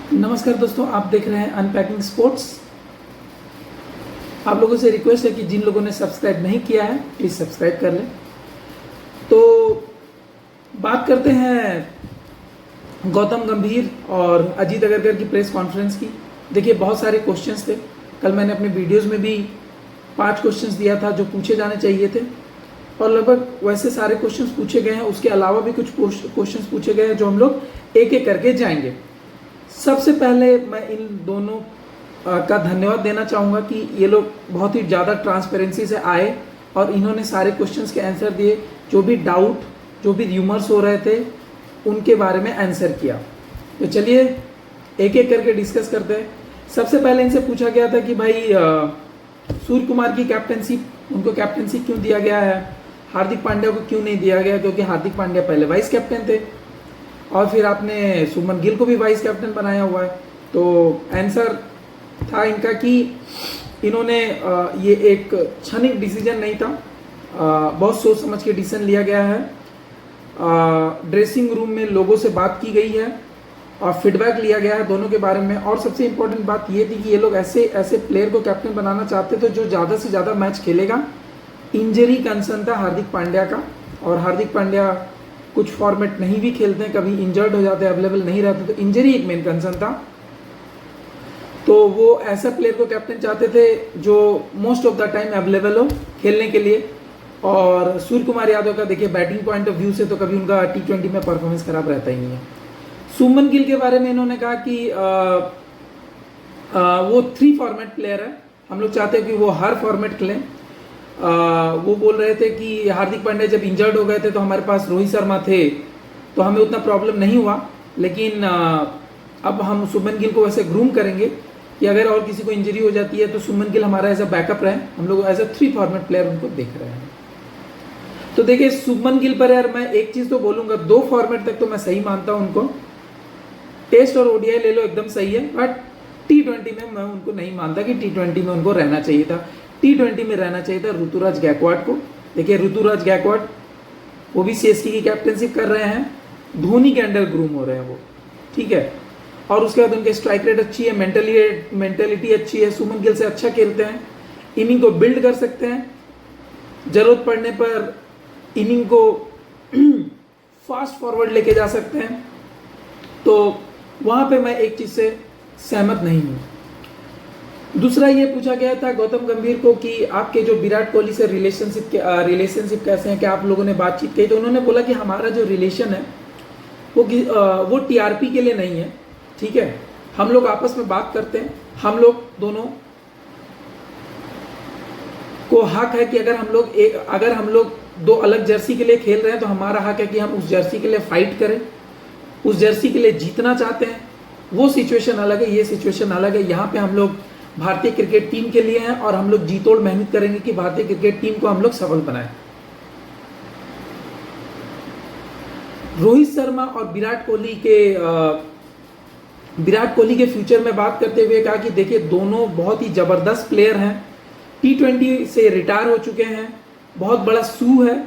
नमस्कार दोस्तों, आप देख रहे हैं अनपैकिंग स्पोर्ट्स। आप लोगों से रिक्वेस्ट है कि जिन लोगों ने सब्सक्राइब नहीं किया है प्लीज़ सब्सक्राइब कर लें। तो बात करते हैं गौतम गंभीर और अजीत अग्रकर की प्रेस कॉन्फ्रेंस की। देखिए, बहुत सारे क्वेश्चंस थे। कल मैंने अपने वीडियोस में भी 5 क्वेश्चंस दिया था जो पूछे जाने चाहिए थे, और लगभग वैसे सारे क्वेश्चंस पूछे गए हैं। उसके अलावा भी कुछ क्वेश्चंस पूछे गए हैं जो हम लोग एक एक करके जाएंगे। सबसे पहले मैं इन दोनों का धन्यवाद देना चाहूँगा कि ये लोग बहुत ही ज़्यादा ट्रांसपेरेंसी से आए और इन्होंने सारे क्वेश्चंस के आंसर दिए। जो भी डाउट, जो भी र्यूमर्स हो रहे थे, उनके बारे में आंसर किया। तो चलिए एक एक करके डिस्कस करते हैं। सबसे पहले इनसे पूछा गया था कि भाई सूर्य कुमार की कैप्टनसी, उनको कैप्टनसी क्यों दिया गया है, हार्दिक पांड्या को क्यों नहीं दिया गया, क्योंकि हार्दिक पांड्या पहले वाइस कैप्टन थे और फिर आपने शुभमन गिल को भी वाइस कैप्टन बनाया हुआ है। तो आंसर था इनका कि इन्होंने ये एक क्षणिक डिसीजन नहीं था, बहुत सोच समझ के डिसीजन लिया गया है। ड्रेसिंग रूम में लोगों से बात की गई है और फीडबैक लिया गया है दोनों के बारे में। और सबसे इम्पोर्टेंट बात ये थी कि ये लोग ऐसे प्लेयर को कैप्टन बनाना चाहते थे जो ज़्यादा से ज़्यादा मैच खेलेगा। इंजरी कंसर्न था हार्दिक पांड्या का, और हार्दिक पांड्या कुछ फॉर्मेट नहीं भी खेलते हैं, कभी इंजर्ड हो जाते हैं, अवेलेबल नहीं रहते, तो इंजरी एक मेन कंसर्न था। तो वो ऐसा प्लेयर को कैप्टन चाहते थे जो most of the time available हो खेलने के लिए। और सूर्य कुमार यादव का देखिए बैटिंग पॉइंट ऑफ व्यू से तो कभी उनका T20 में परफॉर्मेंस खराब रहता ही नहीं है। शुभमन गिल के बारे में इन्होंने कहा कि वो 3 फॉर्मेट प्लेयर है, हम लोग चाहते हैं कि वो हर फॉर्मेट खेलें। वो बोल रहे थे कि हार्दिक पांड्या जब इंजर्ड हो गए थे तो हमारे पास रोहित शर्मा थे तो हमें उतना प्रॉब्लम नहीं हुआ, लेकिन अब हम शुभमन गिल को वैसे ग्रूम करेंगे कि अगर और किसी को इंजरी हो जाती है तो शुभमन गिल हमारा एज अ बैकअप रहे। हम लोग एज अ 3 फॉर्मेट प्लेयर उनको देख रहे हैं। तो देखिए, शुभमन गिल पर यार मैं एक चीज़ तो बोलूँगा, 2 फॉर्मेट तक तो मैं सही मानता हूँ उनको। टेस्ट और ODI ले लो एकदम सही है, बट T20 में मैं उनको नहीं मानता कि T20 में उनको रहना चाहिए था। T20 में रहना चाहिए था ऋतुराज गायकवाड़ को। देखिए, ऋतुराज गायकवाड़ वो भी CSK की कैप्टनशिप कर रहे हैं, धोनी के अंडर ग्रूम हो रहे हैं वो, ठीक है। और उसके बाद उनके स्ट्राइक रेट अच्छी है, मेंटेलिटी अच्छी है, शुभमन गिल से अच्छा खेलते हैं, इनिंग को बिल्ड कर सकते हैं, जरूरत पड़ने पर इनिंग को फास्ट फॉरवर्ड लेके जा सकते हैं। तो वहां पे मैं एक चीज से सहमत नहीं हूं। दूसरा ये पूछा गया था गौतम गंभीर को कि आपके जो विराट कोहली से रिलेशनशिप कैसे हैं, क्या आप लोगों ने बातचीत की। तो उन्होंने बोला कि हमारा जो रिलेशन है वो TRP के लिए नहीं है, ठीक है। हम लोग आपस में बात करते हैं, हम लोग दोनों को हक है कि अगर हम लोग 2 अलग जर्सी के लिए खेल रहे हैं तो हमारा हक है कि हम उस जर्सी के लिए फाइट करें, उस जर्सी के लिए जीतना चाहते हैं। वो सिचुएशन अलग है, ये सिचुएशन अलग है। यहाँ पे हम लोग भारतीय क्रिकेट टीम के लिए हैं और हम लोग जी तोड़ मेहनत करेंगे कि भारतीय क्रिकेट टीम को हम लोग सफल बनाएं। रोहित शर्मा और विराट कोहली के फ्यूचर में बात करते हुए कहा कि देखिए, दोनों बहुत ही जबरदस्त प्लेयर हैं, T20 से रिटायर हो चुके हैं, बहुत बड़ा शू है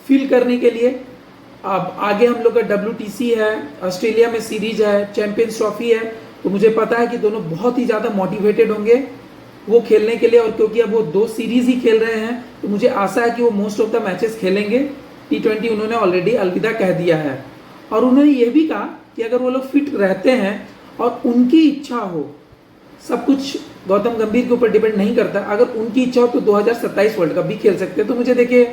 फील करने के लिए। अब आगे हम लोग का WTC है, ऑस्ट्रेलिया में सीरीज है, चैंपियंस ट्रॉफी है, तो मुझे पता है कि दोनों बहुत ही ज़्यादा मोटिवेटेड होंगे वो खेलने के लिए। और क्योंकि अब वो 2 सीरीज ही खेल रहे हैं तो मुझे आशा है कि वो मोस्ट ऑफ द मैचेस खेलेंगे। T20 उन्होंने ऑलरेडी अलविदा कह दिया है। और उन्होंने ये भी कहा कि अगर वो लोग फिट रहते हैं और उनकी इच्छा हो, सब कुछ गौतम गंभीर के ऊपर डिपेंड नहीं करता, अगर उनकी इच्छा हो तो 2027 वर्ल्ड कप भी खेल सकते हैं। तो मुझे देखिए,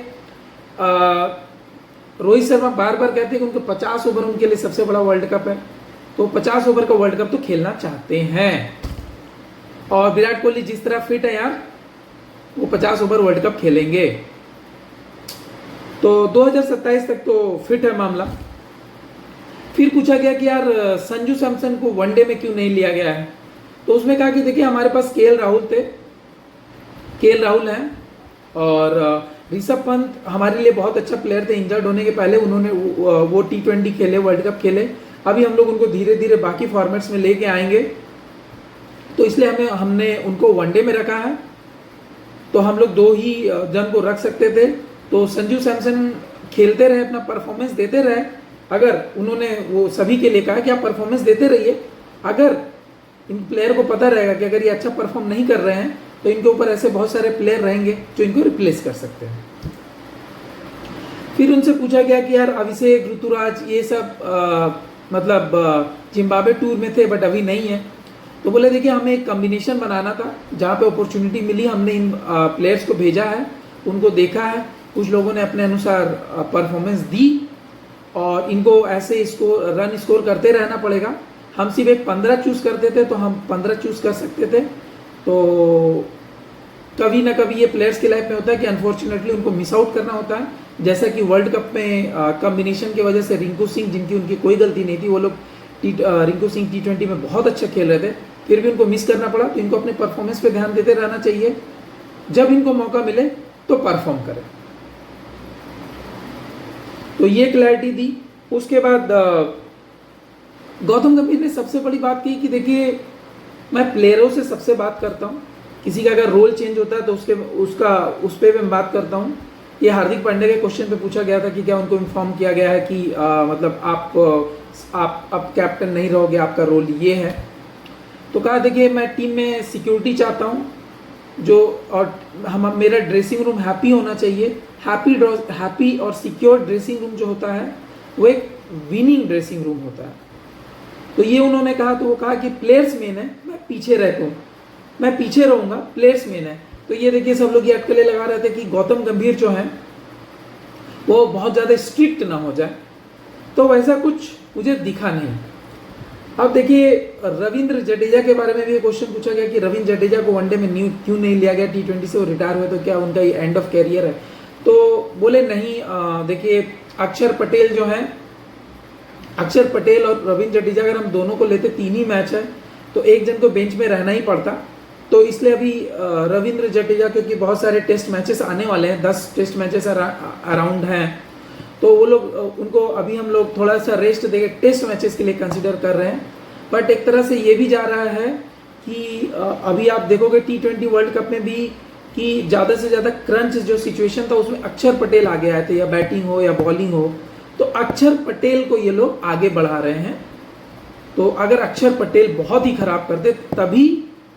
रोहित शर्मा बार बार कहते हैं कि उनको 50 ओवर उनके लिए सबसे बड़ा वर्ल्ड कप है, तो 50 ओवर का वर्ल्ड कप तो खेलना चाहते हैं। और विराट कोहली जिस तरह फिट है यार, वो 50 ओवर वर्ल्ड कप खेलेंगे। तो 2027 तक तो फिट है मामला। फिर पूछा गया कि यार संजू सैमसन को वनडे में क्यों नहीं लिया गया है। तो उसमें कहा कि देखिए, हमारे पास KL राहुल हैं और ऋषभ पंत हमारे लिए बहुत अच्छा प्लेयर थे। इंजर्ड होने के पहले उन्होंने वो T20 खेले, वर्ल्ड कप खेले। अभी हम लोग उनको धीरे धीरे बाकी फॉर्मेट्स में लेके आएंगे, तो इसलिए हमने उनको वनडे में रखा है। तो हम लोग 2 ही जन को रख सकते थे। तो संजू सैमसन खेलते रहे, अपना परफॉर्मेंस देते रहे। अगर उन्होंने वो सभी के लिए कहा कि आप परफॉर्मेंस देते रहिए, अगर इन प्लेयर को पता रहेगा कि अगर ये अच्छा परफॉर्म नहीं कर रहे हैं तो इनके ऊपर ऐसे बहुत सारे प्लेयर रहेंगे जो इनको रिप्लेस कर सकते हैं। फिर उनसे पूछा गया कि यार अभिषेक, ऋतुराज ये सब मतलब जिम्बाब्वे टूर में थे बट अभी नहीं है। तो बोले देखिए हमें एक कॉम्बिनेशन बनाना था, जहाँ पे अपॉर्चुनिटी मिली हमने इन प्लेयर्स को भेजा है, उनको देखा है, कुछ लोगों ने अपने अनुसार परफॉर्मेंस दी और इनको ऐसे रन स्कोर करते रहना पड़ेगा। हम सिर्फ एक 15 चूज़ करते थे तो हम 15 चूज़ कर सकते थे। तो कभी ना कभी ये प्लेयर्स की लाइफ में होता है कि अनफॉर्चुनेटली उनको मिस आउट करना होता है, जैसा कि वर्ल्ड कप में कॉम्बिनेशन की वजह से रिंकू सिंह, जिनकी उनकी कोई गलती नहीं थी, वो लोग रिंकू सिंह T20 में बहुत अच्छा खेल रहे थे, फिर भी उनको मिस करना पड़ा। तो इनको अपने परफॉर्मेंस पे ध्यान देते रहना चाहिए, जब इनको मौका मिले तो परफॉर्म करें। तो ये क्लैरिटी दी। उसके बाद गौतम गंभीर ने सबसे बड़ी बात की कि देखिए मैं प्लेयरों से सबसे बात करता हूँ, किसी का अगर रोल चेंज होता है तो उस पर मैं बात करता हूँ। ये हार्दिक पांड्या के क्वेश्चन पे पूछा गया था कि क्या उनको इन्फॉर्म किया गया है कि मतलब आप अब कैप्टन नहीं रहोगे, आपका रोल ये है। तो कहा देखिए मैं टीम में सिक्योरिटी चाहता हूँ, और मेरा ड्रेसिंग रूम हैप्पी होना चाहिए। हैप्पी और सिक्योर ड्रेसिंग रूम जो होता है वो एक विनिंग ड्रेसिंग रूम होता है। तो ये उन्होंने कहा। तो वो कहा कि प्लेयर्स मेन है, मैं पीछे रहता हूँ, मैं पीछे रहूँगा, प्लेयर्स मेन है। तो ये देखिए सब लोग ये अटकलें लगा रहे थे कि गौतम गंभीर जो है वो बहुत ज़्यादा स्ट्रिक्ट ना हो जाए, तो वैसा कुछ मुझे दिखा नहीं। अब देखिए रविंद्र जडेजा के बारे में भी क्वेश्चन पूछा गया कि रविंद्र जडेजा को वनडे में क्यों नहीं लिया गया, T20 से वो रिटायर हुए, तो क्या उनका ये एंड ऑफ कैरियर है? तो बोले नहीं, देखिए अक्षर पटेल जो है, अक्षर पटेल और रविंद्र जडेजा अगर हम दोनों को लेते, 3 ही मैच है तो एक जन को बेंच में रहना ही पड़ता। तो इसलिए अभी रविंद्र जडेजा, क्योंकि बहुत सारे टेस्ट मैचेस आने वाले हैं, 10 टेस्ट मैचेस अराउंड हैं, तो वो लोग उनको अभी हम लोग थोड़ा सा रेस्ट देके टेस्ट मैचेस के लिए कंसिडर कर रहे हैं। बट एक तरह से ये भी जा रहा है कि अभी आप देखोगे T20 वर्ल्ड कप में भी कि ज़्यादा से ज़्यादा क्रंच जो सिचुएशन था उसमें अक्षर पटेल आगे आए थे, या बैटिंग हो या बॉलिंग हो, तो अक्षर पटेल को ये लोग आगे बढ़ा रहे हैं। तो अगर अक्षर पटेल बहुत ही खराब करते तभी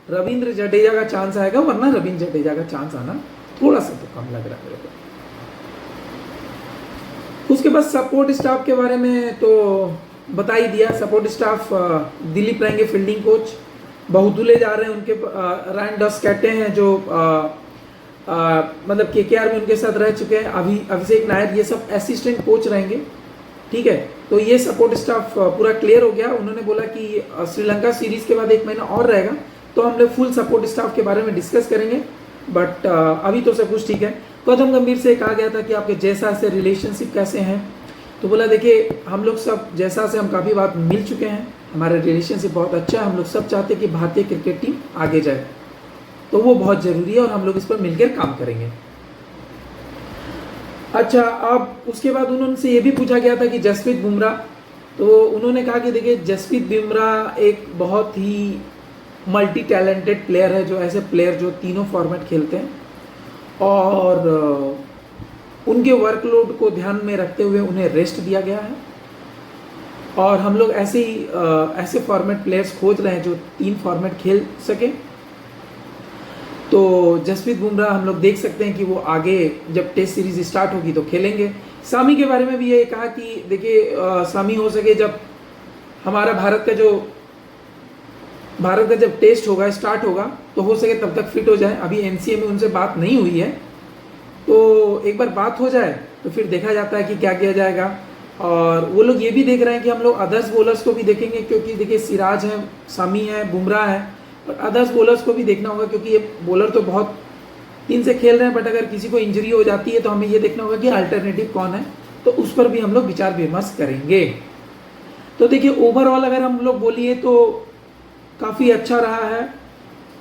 रविंद्र जडेजा का चांस आएगा, वरना रविंद्र जडेजा का चांस आना थोड़ा सा तो कम लग रहा है मेरे को। उसके बाद सपोर्ट स्टाफ के बारे में तो बता ही दिया। सपोर्ट स्टाफ दिलीप रहेंगे फील्डिंग कोच, बहुदुले जा रहे हैं उनके, रायन डस्कैटे हैं जो मतलब KKR में उनके साथ रह चुके हैं, अभिषेक नायर, ये सब असिस्टेंट कोच रहेंगे। ठीक है, तो ये सपोर्ट स्टाफ पूरा क्लियर हो गया। उन्होंने बोला कि श्रीलंका सीरीज के बाद 1 महीना और रहेगा तो हम लोग फुल सपोर्ट स्टाफ के बारे में डिस्कस करेंगे, बट अभी तो सब कुछ ठीक है। गौतम गंभीर से कहा गया था कि आपके जैसा से रिलेशनशिप कैसे हैं, तो बोला देखिए हम लोग सब जैसा से हम काफ़ी बार मिल चुके हैं, हमारा रिलेशनशिप बहुत अच्छा है, हम लोग सब चाहते हैं कि भारतीय क्रिकेट टीम आगे जाए, तो वो बहुत ज़रूरी है और हम लोग इस पर मिलकर काम करेंगे। अच्छा, अब उसके बाद उन्होंने ये भी पूछा गया था कि जसप्रीत बुमराह, तो उन्होंने कहा कि देखिए जसप्रीत बुमराह एक बहुत ही मल्टी टैलेंटेड प्लेयर है, जो ऐसे प्लेयर जो तीनों फॉर्मेट खेलते हैं और उनके वर्कलोड को ध्यान में रखते हुए उन्हें रेस्ट दिया गया है, और हम लोग ऐसे फॉर्मेट प्लेयर्स खोज रहे हैं जो 3 फॉर्मेट खेल सके। तो जसप्रीत बुमराह हम लोग देख सकते हैं कि वो आगे जब टेस्ट सीरीज स्टार्ट होगी तो खेलेंगे। सामी के बारे में भी ये कहा कि देखिए सामी हो सके जब हमारा भारत का जब टेस्ट होगा, स्टार्ट होगा, तो हो सके तब तक फिट हो जाए। अभी NCA में उनसे बात नहीं हुई है, तो एक बार बात हो जाए तो फिर देखा जाता है कि क्या किया जाएगा। और वो लोग ये भी देख रहे हैं कि हम लोग अदर्स बॉलर्स को भी देखेंगे, क्योंकि देखिए सिराज है, सामी है, बुमराह है, और अदर्स बॉलर्स को भी देखना होगा, क्योंकि ये बॉलर तो बहुत दिन से खेल रहे हैं, बट अगर किसी को इंजरी हो जाती है तो हमें ये देखना होगा कि अल्टरनेटिव कौन है, तो उस पर भी हम लोग विचार विमर्श करेंगे। तो देखिए ओवरऑल अगर हम लोग बोलिए तो काफ़ी अच्छा रहा है।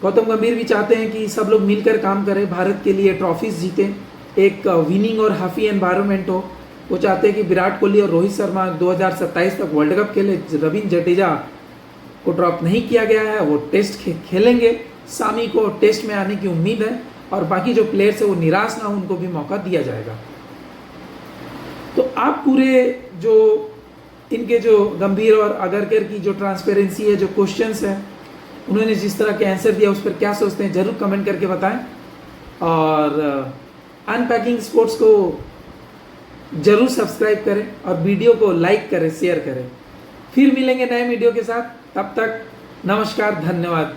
गौतम गंभीर भी चाहते हैं कि सब लोग मिलकर काम करें, भारत के लिए ट्रॉफीज जीतें, एक विनिंग और हैप्पी एनवायरनमेंट हो। वो चाहते हैं कि विराट कोहली और रोहित शर्मा 2027 तक वर्ल्ड कप खेले। रविंद्र जडेजा को ड्रॉप नहीं किया गया है, वो टेस्ट खेलेंगे। सामी को टेस्ट में आने की उम्मीद है, और बाकी जो प्लेयर्स है वो निराश ना हो, उनको भी मौका दिया जाएगा। तो आप पूरे जो इनके जो गंभीर और अगरकर की जो ट्रांसपेरेंसी है, जो क्वेश्चंस है, उन्होंने जिस तरह के आंसर दिया उस पर क्या सोचते हैं ज़रूर कमेंट करके बताएं। और अनपैकिंग स्पोर्ट्स को ज़रूर सब्सक्राइब करें और वीडियो को लाइक करें, शेयर करें। फिर मिलेंगे नए वीडियो के साथ, तब तक नमस्कार, धन्यवाद।